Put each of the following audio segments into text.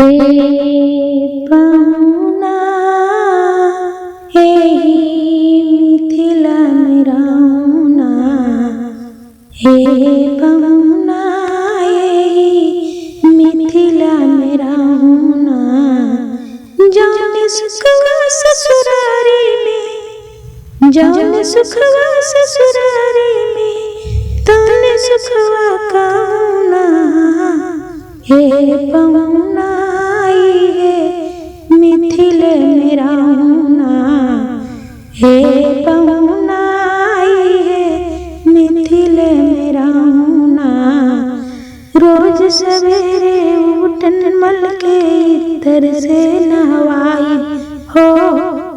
हे पहुना हे मिथिला मेराउना, हे पहुना हे मिथिला मेराउना। जाने सुखवा ससुरारी में, जाने सुखवा ससुरारी में, ताने सुखवा काहुना। हे पहुना हे मिथिला मेराउना, हे पहुना हे मिथिला मेराउना। रोज सवेरे उठन मल के इतर से नहवाई हो,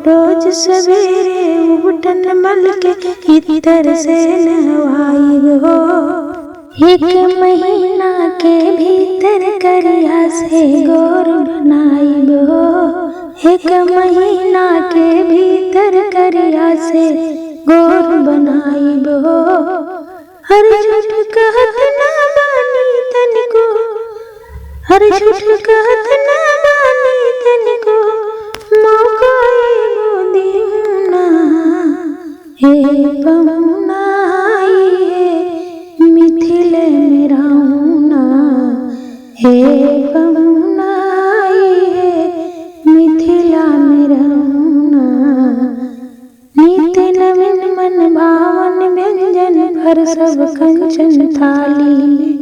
रोज सवेरे उठन मल के इतर से नहवाई हो। एक महीना के भीतर करिया से गोर बनाइब हो, एक महीना के भीतर करिया से गोर बनाइब हो। हर झूठ कहत ना बानी तनिको, हर झूठ कहत ना बानी तनिको, मौका एगो दीहुना। हे पहुना हे मिथिला मेराउना, हे पहुना हे मिथिला मेराउना। नित नवीन मन भावन व्यंजन भर सब कंचन थाली में,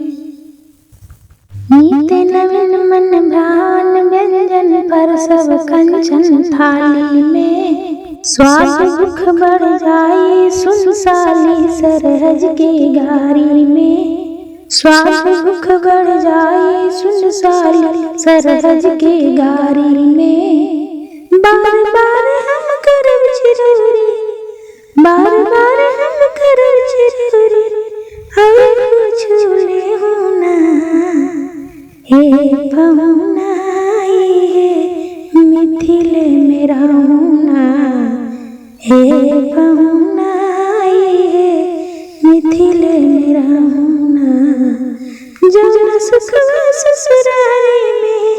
नित नवीन मन भावन व्यंजन भर सब कंचन थाली में। स्वाद दुख बढ़ जाए सुनसाली सरहज के गारी में, स्वाद दुख बढ़ जाए सुनसाली सरहज के गारी में। बार बार हम करब चिरौरी, बार बार हम करब चिरौरी, हवे कुछ लेहुना। हे पहुना हे मिथिला मेराउना, हे पहुना हे मिथिला मेराउना। जाना सुखवा ससुरारी में,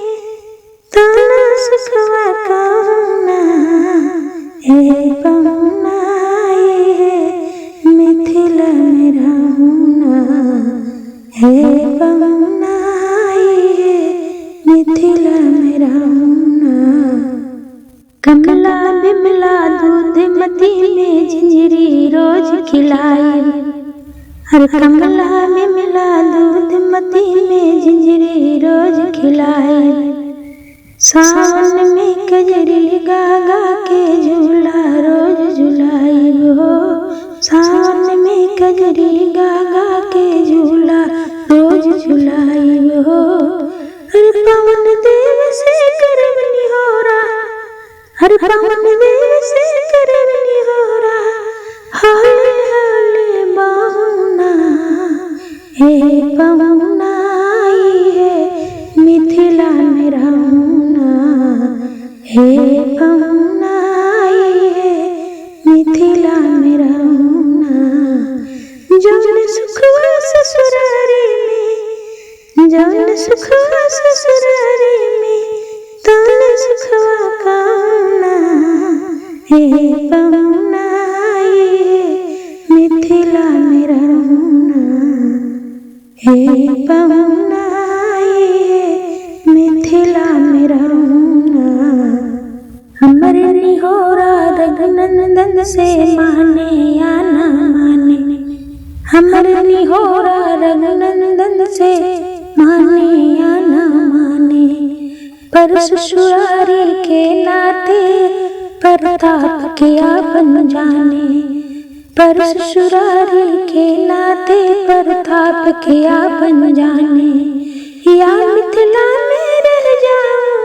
ताना सुखवा काहुना। हे पहुना हे मिथिला मेराउना, हे पहुना हे मिथिला मेराउना। कमला बिमला दूध मती में झिंझरी रोज खिलाई, हर कमला बिमला दूध मती में झिंझरी रोज खिलाई। सावन में कजरी गागा के झूला रोज झुलाई हो, सावन में कजरी गागा के झूला रोज झुलाई हो। हर पवन देव से करब निहोरा, हर पवन देव से करब निहोरा, हाले हाले बाहुना। हे पहुना हे मिथिला मेराउना, हे पहुना हे मिथिला मेराउना। जान सुखवा ससुरारी में, जान सुखवा ससुरारी में, ताने सुखवा काहुना। हे पहुना हे मिथिला मेराउना, हे पहुना हे मिथिला मेराउना। हमर निहोरा रघुनंदन से माने या ना माने, हमर निहोरा रघुनंदन से माने या ना माने। पर ससुरारी के नाते प्रताप के आपन जाने, पर ससुरारी के नाते प्रताप के आपन जाने। या मिथिला में रह जाऊं,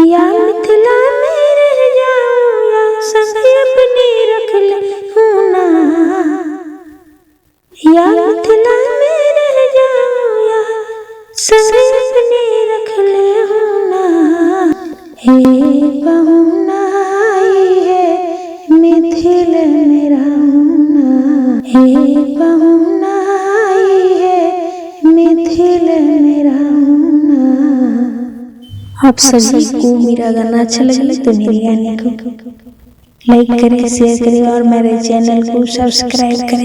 या मिथिला में रह जाऊं, या संग अपनी रख लूं ना। या मिथिला में रह जाऊं, या संग अपनी रख लूं ना। हे पहुना हे मिथिला मेराउना, हे पहुना हे मिथिला मेराउना। आप सभी को मेरा गाना अच्छा लगे तो मेरे गाने को लाइक करें, शेयर करें और मेरे चैनल को सब्सक्राइब करें।